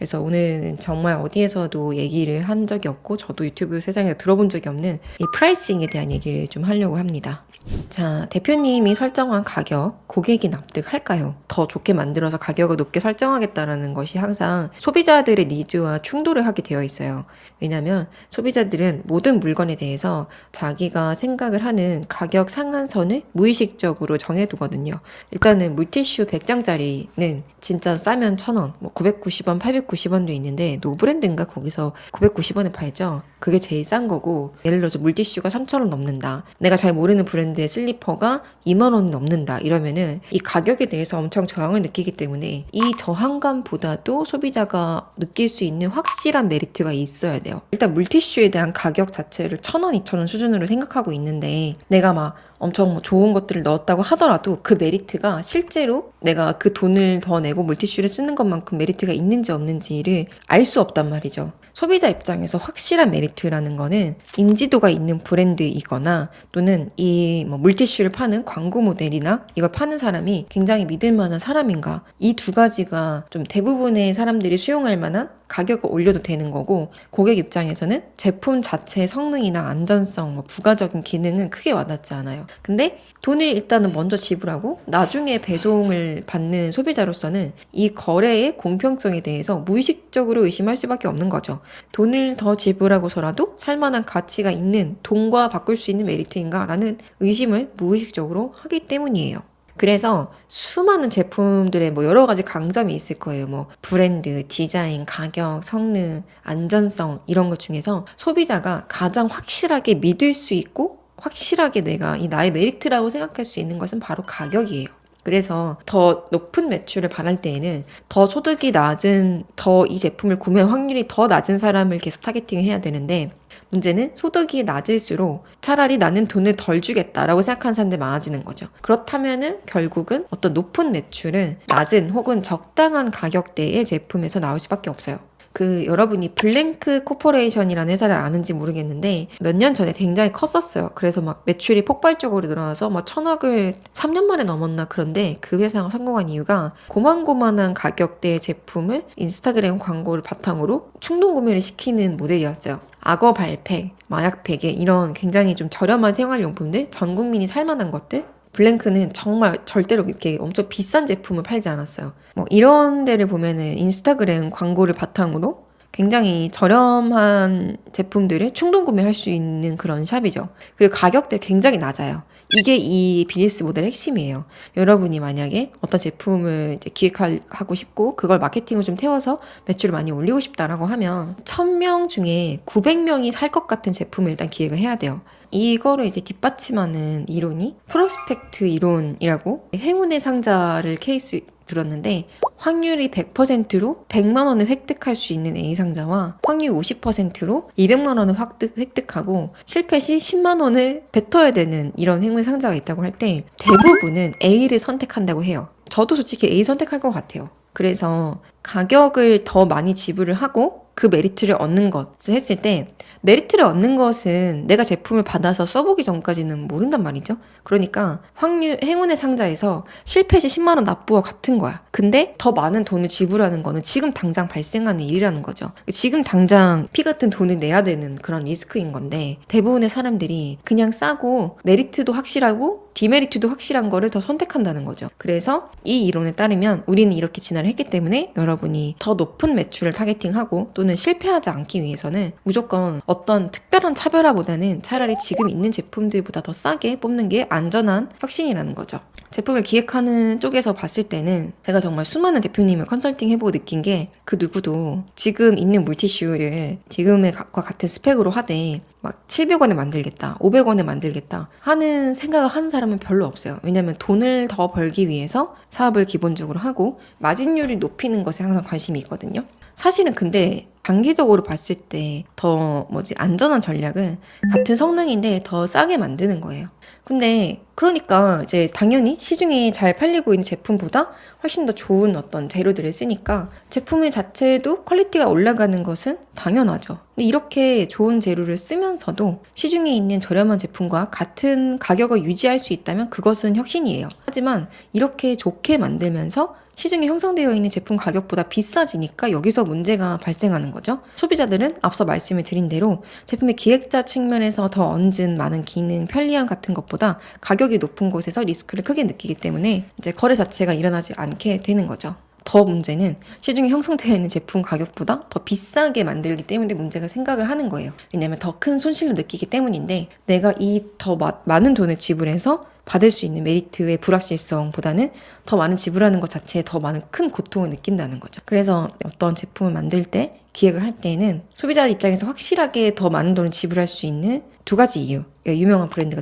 그래서 오늘은 정말 어디에서도 얘기를 한 적이 없고 저도 유튜브 세상에 들어본 적이 없는 이 프라이싱에 대한 얘기를 좀 하려고 합니다. 자, 대표님이 설정한 가격, 고객이 납득할까요? 더 좋게 만들어서 가격을 높게 설정하겠다라는 것이 항상 소비자들의 니즈와 충돌을 하게 되어 있어요. 왜냐하면 소비자들은 모든 물건에 대해서 자기가 생각을 하는 가격 상한선을 무의식적으로 정해두거든요. 일단은 물티슈 100장짜리는 진짜 싸면 1,000원, 뭐 990원, 890원도 있는데 노브랜드인가 거기서 990원에 팔죠. 그게 제일 싼 거고, 예를 들어서 물티슈가 3,000원 넘는다. 내가 잘 모르는 브랜드의 슬리퍼가 2만 원 넘는다. 이러면은 이 가격에 대해서 엄청 저항을 느끼기 때문에 이 저항감보다도 소비자가 느낄 수 있는 확실한 메리트가 있어야 돼요. 일단 물티슈에 대한 가격 자체를 1,000원, 2,000원 수준으로 생각하고 있는데 내가 막 엄청 좋은 것들을 넣었다고 하더라도 그 메리트가 실제로 내가 그 돈을 더 내고 물티슈를 쓰는 것만큼 메리트가 있는지 없는지를 알 수 없단 말이죠. 소비자 입장에서 확실한 메리트라는 거는 인지도가 있는 브랜드이거나 또는 이 뭐 물티슈를 파는 광고 모델이나 이걸 파는 사람이 굉장히 믿을 만한 사람인가, 이 두 가지가 좀 대부분의 사람들이 수용할 만한 가격을 올려도 되는 거고, 고객 입장에서는 제품 자체의 성능이나 안전성, 뭐 부가적인 기능은 크게 와닿지 않아요. 근데 돈을 일단은 먼저 지불하고 나중에 배송을 받는 소비자로서는 이 거래의 공평성에 대해서 무의식적으로 의심할 수밖에 없는 거죠. 돈을 더 지불하고서라도 살만한 가치가 있는, 돈과 바꿀 수 있는 메리트인가 라는 의심을 무의식적으로 하기 때문이에요. 그래서 수많은 제품들의 뭐 여러 가지 강점이 있을 거예요. 뭐 브랜드, 디자인, 가격, 성능, 안전성 이런 것 중에서 소비자가 가장 확실하게 믿을 수 있고 확실하게 내가 이 나의 메리트라고 생각할 수 있는 것은 바로 가격이에요. 그래서 더 높은 매출을 바랄 때에는 더 소득이 낮은, 더 이 제품을 구매 확률이 더 낮은 사람을 계속 타겟팅을 해야 되는데, 문제는 소득이 낮을수록 차라리 나는 돈을 덜 주겠다라고 생각하는 사람들이 많아지는 거죠. 그렇다면은 결국은 어떤 높은 매출은 낮은 혹은 적당한 가격대의 제품에서 나올 수밖에 없어요. 여러분이 블랭크 코퍼레이션이라는 회사를 아는지 모르겠는데 몇 년 전에 굉장히 컸었어요. 그래서 막 매출이 폭발적으로 늘어나서 막 1,000억을 3년 만에 넘었나. 그런데 그 회사가 성공한 이유가 고만고만한 가격대의 제품을 인스타그램 광고를 바탕으로 충동 구매를 시키는 모델이었어요. 악어 발팩, 마약 베개 이런 굉장히 좀 저렴한 생활용품들, 전 국민이 살만한 것들. 블랭크는 정말 절대로 이렇게 엄청 비싼 제품을 팔지 않았어요. 뭐 이런 데를 보면은 인스타그램 광고를 바탕으로 굉장히 저렴한 제품들을 충동 구매할 수 있는 그런 샵이죠. 그리고 가격대 굉장히 낮아요. 이게 이 비즈니스 모델의 핵심이에요. 여러분이 만약에 어떤 제품을 이제 기획하고 싶고 그걸 마케팅을 좀 태워서 매출을 많이 올리고 싶다라고 하면 1,000명 중에 900명이 살 것 같은 제품을 일단 기획을 해야 돼요. 이거를 이제 뒷받침하는 이론이 프로스펙트 이론이라고, 행운의 상자를 케이스 들었는데 확률이 100%로 100만 원을 획득할 수 있는 A 상자와 확률 50%로 200만 원을 획득하고 실패 시 10만 원을 뱉어야 되는 이런 행운의 상자가 있다고 할 때 대부분은 A를 선택한다고 해요. 저도 솔직히 A 선택할 것 같아요. 그래서 가격을 더 많이 지불을 하고 그 메리트를 얻는 것을 했을 때, 메리트를 얻는 것은 내가 제품을 받아서 써보기 전까지는 모른단 말이죠. 그러니까 행운의 상자에서 실패 시 10만 원 납부와 같은 거야. 근데 더 많은 돈을 지불하는 거는 지금 당장 발생하는 일이라는 거죠. 지금 당장 피 같은 돈을 내야 되는 그런 리스크인 건데, 대부분의 사람들이 그냥 싸고 메리트도 확실하고 디메리트도 확실한 거를 더 선택한다는 거죠. 그래서 이 이론에 따르면 우리는 이렇게 진화를 했기 때문에 여러분이 더 높은 매출을 타겟팅하고 또는 실패하지 않기 위해서는 무조건 어떤 특별한 차별화보다는 차라리 지금 있는 제품들보다 더 싸게 뽑는 게 안전한 혁신이라는 거죠. 제품을 기획하는 쪽에서 봤을 때는 제가 정말 수많은 대표님을 컨설팅 해보고 느낀 게, 그 누구도 지금 있는 물티슈를 지금의 과 같은 스펙으로 하되 막 700원에 만들겠다, 500원에 만들겠다 하는 생각을 하는 사람은 별로 없어요. 왜냐면 돈을 더 벌기 위해서 사업을 기본적으로 하고 마진율을 높이는 것에 항상 관심이 있거든요. 사실은 근데 단기적으로 봤을 때 더 안전한 전략은 같은 성능인데 더 싸게 만드는 거예요. 근데 그러니까 이제 당연히 시중에 잘 팔리고 있는 제품보다 훨씬 더 좋은 어떤 재료들을 쓰니까 제품의 자체도 퀄리티가 올라가는 것은 당연하죠. 근데 이렇게 좋은 재료를 쓰면서도 시중에 있는 저렴한 제품과 같은 가격을 유지할 수 있다면 그것은 혁신이에요. 하지만 이렇게 좋게 만들면서 시중에 형성되어 있는 제품 가격보다 비싸지니까 여기서 문제가 발생하는 거죠. 소비자들은 앞서 말씀을 드린 대로 제품의 기획자 측면에서 더 얹은 많은 기능, 편리함 같은 것보다 가격이 높은 곳에서 리스크를 크게 느끼기 때문에 이제 거래 자체가 일어나지 않게 되는 거죠. 더 문제는 시중에 형성되어 있는 제품 가격보다 더 비싸게 만들기 때문에 문제가 생각을 하는 거예요. 왜냐하면 더 큰 손실을 느끼기 때문인데 내가 이 더 많은 돈을 지불해서 받을 수 있는 메리트의 불확실성보다는 더 많은 지불하는 것 자체에 더 많은 큰 고통을 느낀다는 거죠. 그래서 어떤 제품을 만들 때 기획을 할 때는 소비자 입장에서 확실하게 더 많은 돈을 지불할 수 있는 두 가지 이유. 유명한 브랜드가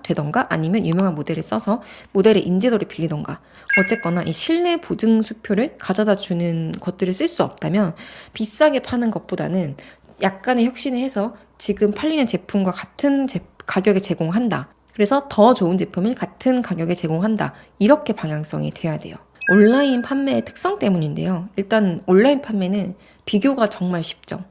되던가 아니면 유명한 모델을 써서 모델의 인지도를 빌리던가 어쨌거나 이 신뢰 보증 수표를 가져다 주는 것들을 쓸 수 없다면 비싸게 파는 것보다는 약간의 혁신을 해서 지금 팔리는 제품과 같은 가격에 제공한다. 그래서 더 좋은 제품을 같은 가격에 제공한다. 이렇게 방향성이 돼야 돼요. 온라인 판매의 특성 때문인데요. 일단 온라인 판매는 비교가 정말 쉽죠.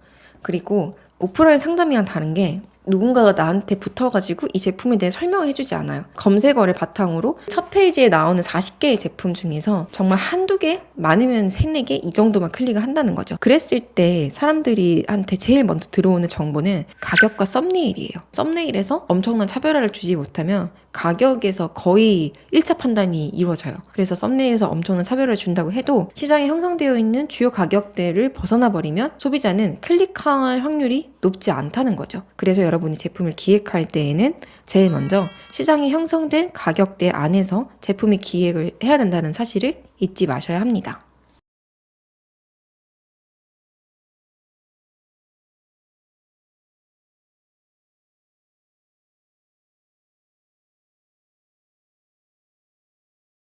그리고 오프라인 상담이랑 다른 게 누군가가 나한테 붙어가지고 이 제품에 대해 설명을 해주지 않아요. 검색어를 바탕으로 첫 페이지에 나오는 40개의 제품 중에서 정말 한두 개, 많으면 3, 4개 이 정도만 클릭을 한다는 거죠. 그랬을 때 사람들이한테 제일 먼저 들어오는 정보는 가격과 썸네일이에요. 썸네일에서 엄청난 차별화를 주지 못하면 가격에서 거의 1차 판단이 이루어져요. 그래서 썸네일에서 엄청난 차별화를 준다고 해도 시장에 형성되어 있는 주요 가격대를 벗어나 버리면 소비자는 클릭할 확률이 높지 않다는 거죠. 그래서 여러분이 제품을 기획할 때에는 제일 먼저 시장에 형성된 가격대 안에서 제품의 기획을 해야 된다는 사실을 잊지 마셔야 합니다.